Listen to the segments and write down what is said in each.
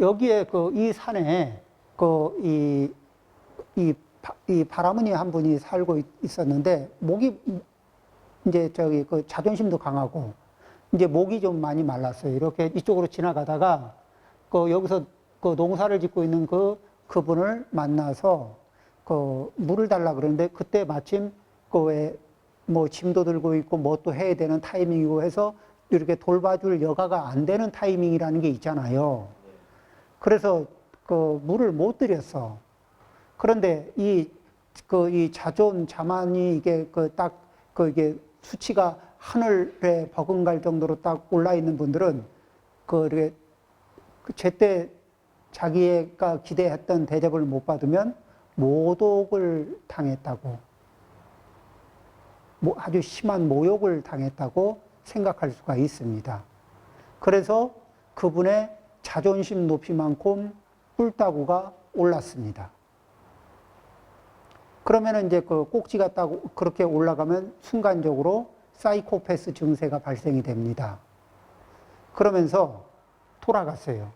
여기에 이 산에 이 바라무니 한 분이 살고 있었는데, 목이, 이제 자존심도 강하고, 이제 목이 좀 많이 말랐어요. 이렇게 이쪽으로 지나가다가, 여기서 농사를 짓고 있는 그분을 만나서, 물을 달라 그러는데, 그때 마침 뭐 짐도 들고 있고, 뭐 또 해야 되는 타이밍이고 해서, 이렇게 돌봐줄 여가가 안 되는 타이밍이라는 게 있잖아요. 그래서 물을 못 드렸어. 그런데 이 자만이 이게 이게 수치가 하늘에 버금갈 정도로 딱 올라 있는 분들은 이렇게 제때 자기가 기대했던 대접을 못 받으면 모독을 당했다고, 아주 심한 모욕을 당했다고 생각할 수가 있습니다. 그래서 그분의 자존심 높이만큼 뿔따구가 올랐습니다. 그러면 이제 꼭지가 딱 그렇게 올라가면 순간적으로 사이코패스 증세가 발생이 됩니다. 그러면서 돌아갔어요.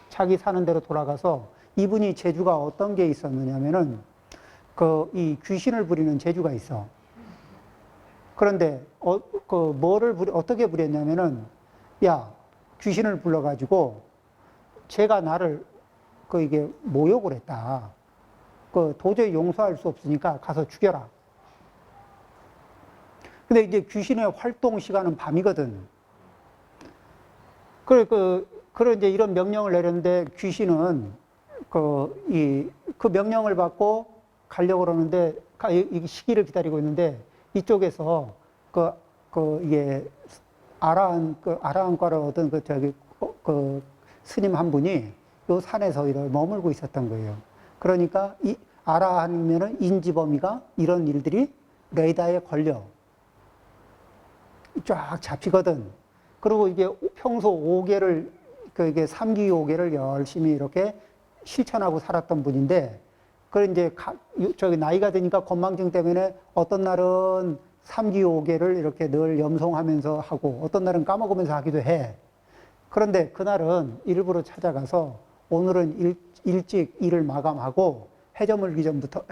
자기 사는 대로 돌아가서, 이분이 재주가 어떤 게 있었느냐면은 이 귀신을 부리는 재주가 있어. 그런데 어떻게 부렸냐면은, 야, 귀신을 불러가지고 제가 나를 이게 모욕을 했다. 도저히 용서할 수 없으니까 가서 죽여라. 근데 이제 귀신의 활동 시간은 밤이거든. 그런 이제 이런 명령을 내렸는데, 귀신은 그 명령을 받고 가려고 그러는데, 이 시기를 기다리고 있는데, 이쪽에서 이게 아라한과를 얻은 스님 한 분이 요 산에서 이렇게 머물고 있었던 거예요. 그러니까 이 아라한이면은 인지범위가 이런 일들이 레이더에 걸려 쫙 잡히거든. 그리고 이게 평소 5개를 이게 3기 5개를 열심히 이렇게 실천하고 살았던 분인데, 이제 나이가 드니까 건망증 때문에 어떤 날은 3기 5개를 이렇게 늘 염송하면서 하고, 어떤 날은 까먹으면서 하기도 해. 그런데 그날은 일부러 찾아가서 오늘은 일찍 일을 마감하고 해저물기 전부터,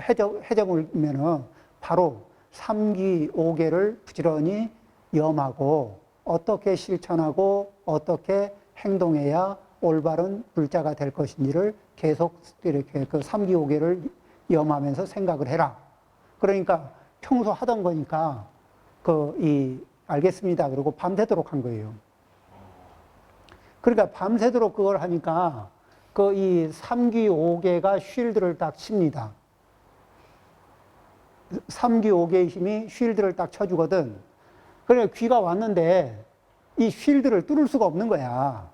해저물면은 바로 3기 5개를 부지런히 염하고, 어떻게 실천하고 어떻게 행동해야 올바른 불자가 될 것인지를 계속 이렇게 3기 5개를 염하면서 생각을 해라. 그러니까 평소 하던 거니까 알겠습니다. 그러고 밤새도록 한 거예요. 그러니까 밤새도록 그걸 하니까 이 3기 5개가 쉴드를 딱 칩니다. 3기 5개의 힘이 쉴드를 딱 쳐주거든. 그러니까 귀가 왔는데 이 쉴드를 뚫을 수가 없는 거야.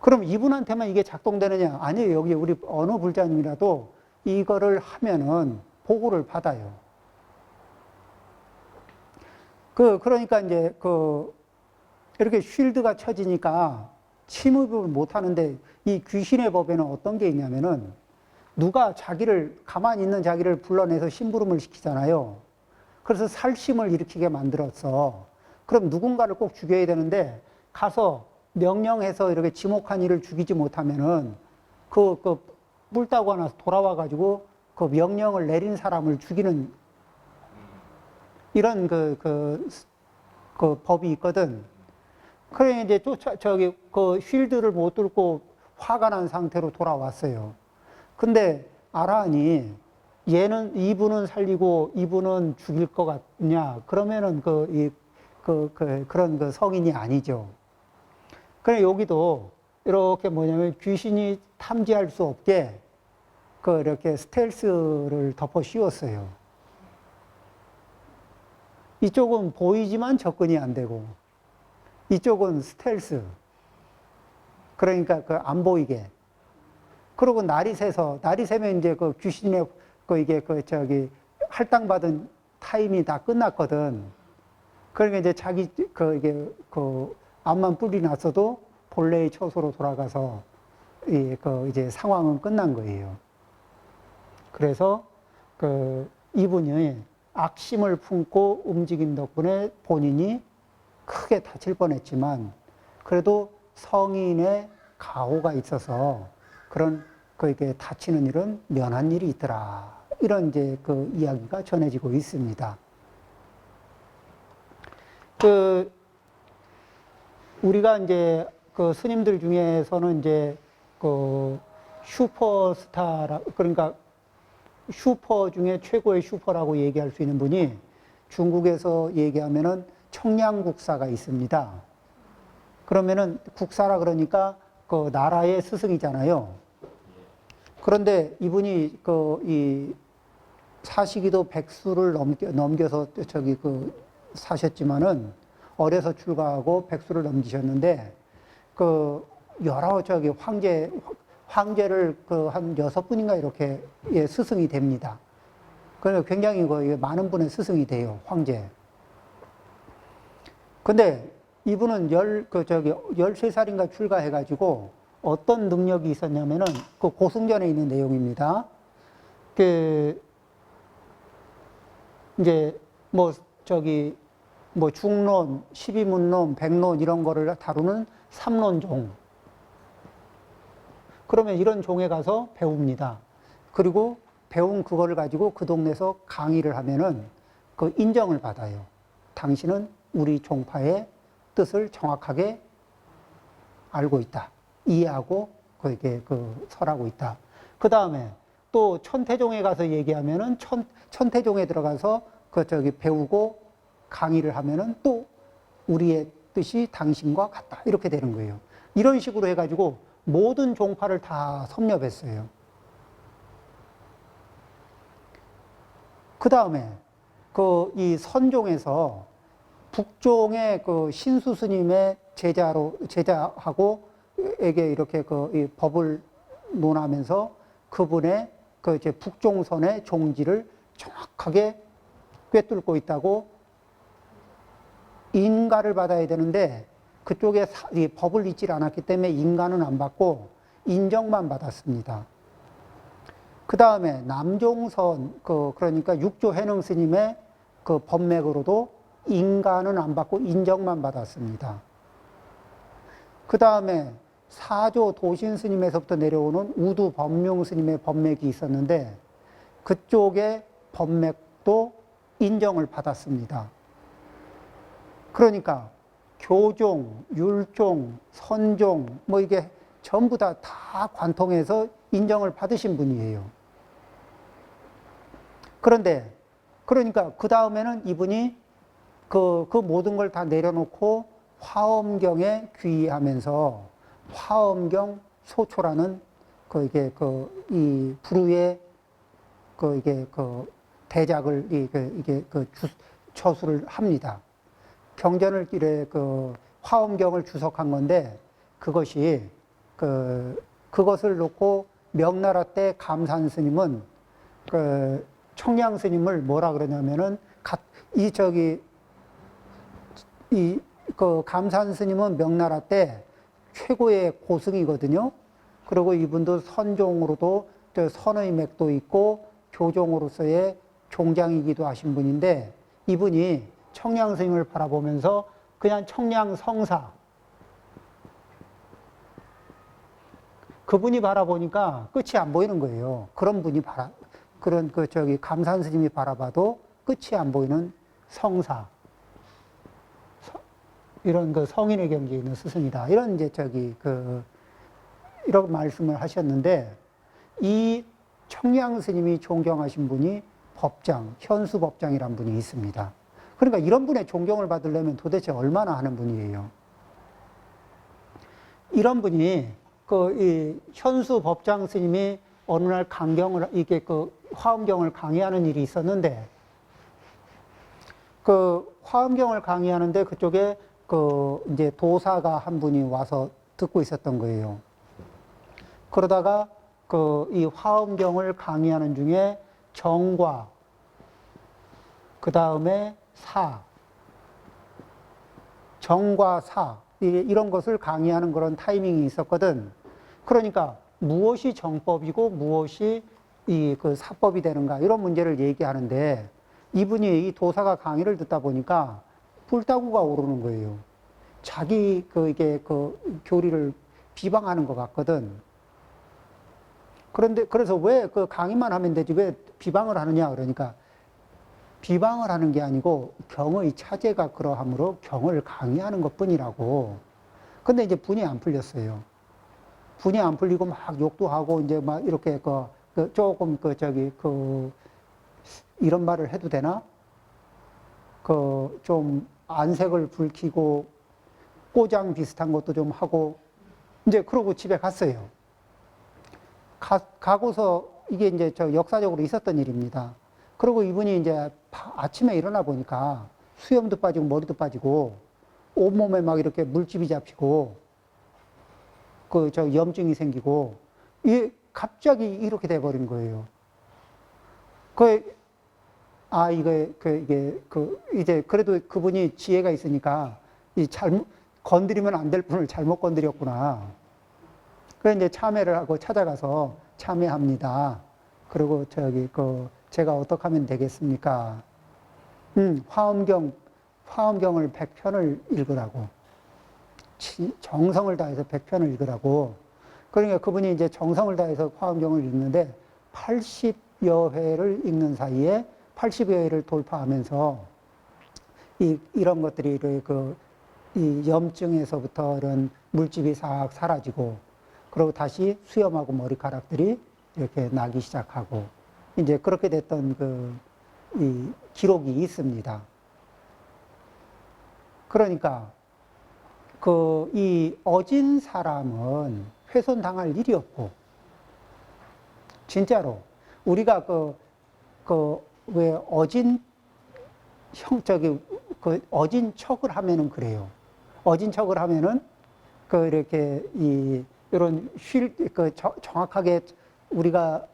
그럼 이분한테만 이게 작동되느냐? 아니에요. 여기 우리 어느 불자님이라도 이거를 하면은 보고를 받아요. 그러니까 이제 이렇게 쉴드가 쳐지니까 침입을 못 하는데, 이 귀신의 법에는 어떤 게 있냐면은, 누가 가만히 있는 자기를 불러내서 심부름을 시키잖아요. 그래서 살심을 일으키게 만들었어. 그럼 누군가를 꼭 죽여야 되는데, 가서 명령해서 이렇게 지목한 이를 죽이지 못하면은, 뿔 따고 나서 돌아와가지고 그 명령을 내린 사람을 죽이는 이런 법이 있거든. 그래, 이제 쉴드를 못 뚫고 화가 난 상태로 돌아왔어요. 근데 아라한이 이분은 살리고 이분은 죽일 것 같냐? 그러면은 그런 성인이 아니죠. 그래, 여기도 이렇게 귀신이 탐지할 수 없게 이렇게 스텔스를 덮어 씌웠어요. 이쪽은 보이지만 접근이 안 되고, 이쪽은 스텔스. 그러니까 안 보이게. 그리고 날이 새면 이제 귀신의 이게 할당받은 타임이 다 끝났거든. 그러니까 이제 이게 암만 뿔이 났어도 본래의 처소로 돌아가서 이제 상황은 끝난 거예요. 그래서 이분이 악심을 품고 움직인 덕분에 본인이 크게 다칠 뻔했지만, 그래도 성인의 가호가 있어서 그런 그에게 다치는 일은 면한 일이 있더라. 이런 이제 그 이야기가 전해지고 있습니다. 그 우리가 이제 그 스님들 중에서는 이제 그 슈퍼스타라 그러니까 슈퍼 중에 최고의 슈퍼라고 얘기할 수 있는 분이 중국에서 얘기하면은 청량국사가 있습니다. 그러면은 국사라 그러니까 그 나라의 스승이잖아요. 그런데 이분이 그 이 사시기도 백수를 넘겨서 저기 그 사셨지만은 어려서 출가하고 백수를 넘기셨는데 그 여러 저기 황제를 그 한 6분인가 이렇게 예, 스승이 됩니다. 그래서 굉장히 그 많은 분의 스승이 돼요, 황제. 근데 이분은 13살인가 출가해가지고 어떤 능력이 있었냐면은 그 고승전에 있는 내용입니다. 그, 이제 뭐 중론, 12문론, 백론 이런 거를 다루는 삼론종. 그러면 이런 종에 가서 배웁니다. 그리고 배운 그거를 가지고 그 동네에서 강의를 하면은 그 인정을 받아요. 당신은 우리 종파의 뜻을 정확하게 알고 있다. 이해하고 그게 설하고 있다. 그 다음에 또 천태종에 가서 얘기하면은 천태종에 들어가서 배우고 강의를 하면은 또 우리의 뜻이 당신과 같다. 이렇게 되는 거예요. 이런 식으로 해가지고 모든 종파를 다 섭렵했어요. 그 다음에 이 선종에서 북종의 그 신수 스님의 제자하고 에게 이렇게 이 법을 논하면서 그분의 이제 북종선의 종지를 정확하게 꿰뚫고 있다고 인가를 받아야 되는데 그쪽에 이 법을 잊지 않았기 때문에 인가는 안 받고 인정만 받았습니다. 그 다음에 남종선 그러니까 육조 해능 스님의 그 법맥으로도 인가는 안 받고 인정만 받았습니다. 그 다음에 사조 도신 스님에서부터 내려오는 우두 법룡 스님의 법맥이 있었는데 그쪽의 법맥도 인정을 받았습니다. 그러니까 교종, 율종, 선종 뭐 이게 전부 다 관통해서 인정을 받으신 분이에요. 그런데 그러니까 그 다음에는 이분이 그 모든 걸 다 내려놓고 화엄경에 귀의하면서 화엄경 소초라는 이 부류의 대작을 처수를 합니다. 경전을 화엄경을 주석한 건데 그것이 그것을 놓고 명나라 때 감산 스님은 청량 스님을 뭐라 그러냐면은 감산 스님은 명나라 때 최고의 고승이거든요. 그리고 이분도 선종으로도 선의 맥도 있고 교종으로서의 종장이기도 하신 분인데 이분이 청량 스님을 바라보면서 그냥 청량 성사 그분이 바라보니까 끝이 안 보이는 거예요. 그런 분이 감산 스님이 바라봐도 끝이 안 보이는 성사. 이런 성인의 경지에 있는 스승이다. 이런 이런 말씀을 하셨는데, 이 청량 스님이 존경하신 분이 법장, 현수 법장이라는 분이 있습니다. 그러니까 이런 분의 존경을 받으려면 도대체 얼마나 하는 분이에요. 이런 분이 이 현수 법장 스님이 어느 날 화엄경을 강의하는 일이 있었는데, 화엄경을 강의하는데 그쪽에 이제 도사가 한 분이 와서 듣고 있었던 거예요. 그러다가 이 화엄경을 강의하는 중에 정과, 그 다음에 정과 이런 것을 강의하는 그런 타이밍이 있었거든. 그러니까 무엇이 정법이고 무엇이 사법이 되는가 이런 문제를 얘기하는데 이분이 이 도사가 강의를 듣다 보니까 불타구가 오르는 거예요. 자기 이게 교리를 비방하는 것 같거든. 그런데 그래서 왜 강의만 하면 되지 왜 비방을 하느냐 그러니까 비방을 하는 게 아니고 경의 차제가 그러하므로 경을 강의하는 것뿐이라고. 근데 이제 분이 안 풀렸어요. 분이 안 풀리고 막 욕도 하고 이제 막 이렇게 조금 이런 말을 해도 되나? 좀 안색을 붉히고 꼬장 비슷한 것도 좀 하고 이제 그러고 집에 갔어요. 가고서 이게 이제 역사적으로 있었던 일입니다. 그리고 이분이 이제 아침에 일어나 보니까 수염도 빠지고 머리도 빠지고 온몸에 막 이렇게 물집이 잡히고 염증이 생기고 이게 갑자기 이렇게 돼버린 거예요. 이제 그래도 그분이 지혜가 있으니까 건드리면 안 될 분을 잘못 건드렸구나. 그래서 이제 참회를 하고 찾아가서 참회합니다. 그리고 제가 어떻게 하면 되겠습니까? 화엄경을 100편을 읽으라고. 정성을 다해서 100편을 읽으라고. 그러니까 그분이 이제 정성을 다해서 화엄경을 읽는데 80여 회를 읽는 사이에 80여 회를 돌파하면서 이런 것들이 이 염증에서부터 이런 물집이 싹 사라지고 그리고 다시 수염하고 머리카락들이 이렇게 나기 시작하고 이제 그렇게 됐던 이 기록이 있습니다. 그러니까 이 어진 사람은 훼손당할 일이 없고 진짜로 우리가 왜 어진 어진 척을 하면은 그래요. 어진 척을 하면은 이렇게 이런 정확하게 우리가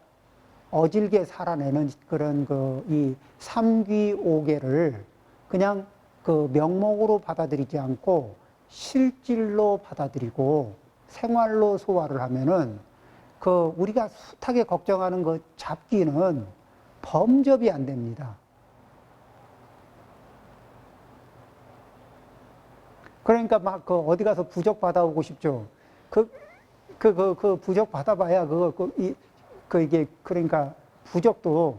어질게 살아내는 그런 이 삼귀오계를 그냥 명목으로 받아들이지 않고 실질로 받아들이고 생활로 소화를 하면은 우리가 숱하게 걱정하는 잡기는 범접이 안 됩니다. 그러니까 막 어디 가서 부적 받아오고 싶죠. 부적 받아봐야 이게 그러니까 부적도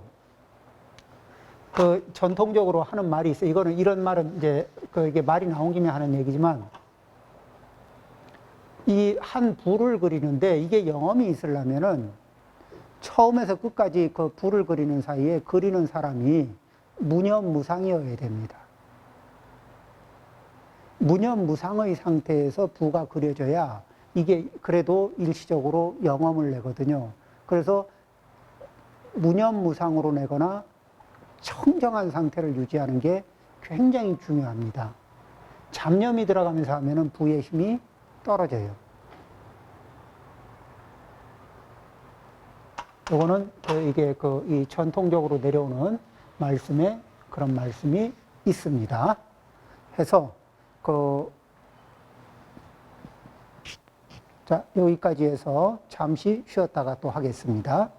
전통적으로 하는 말이 있어요. 이런 말은 이제 이게 말이 나온 김에 하는 얘기지만 이 한 불을 그리는데 이게 영험이 있으려면은 처음에서 끝까지 불을 그리는 사이에 그리는 사람이 무념무상이어야 됩니다. 무념무상의 상태에서 부가 그려져야 이게 그래도 일시적으로 영험을 내거든요. 그래서 무념무상으로 내거나 청정한 상태를 유지하는 게 굉장히 중요합니다. 잡념이 들어가면서 하면은 부의 힘이 떨어져요. 요거는 이게 이 전통적으로 내려오는 말씀에 그런 말씀이 있습니다. 해서 자, 여기까지 해서 잠시 쉬었다가 또 하겠습니다.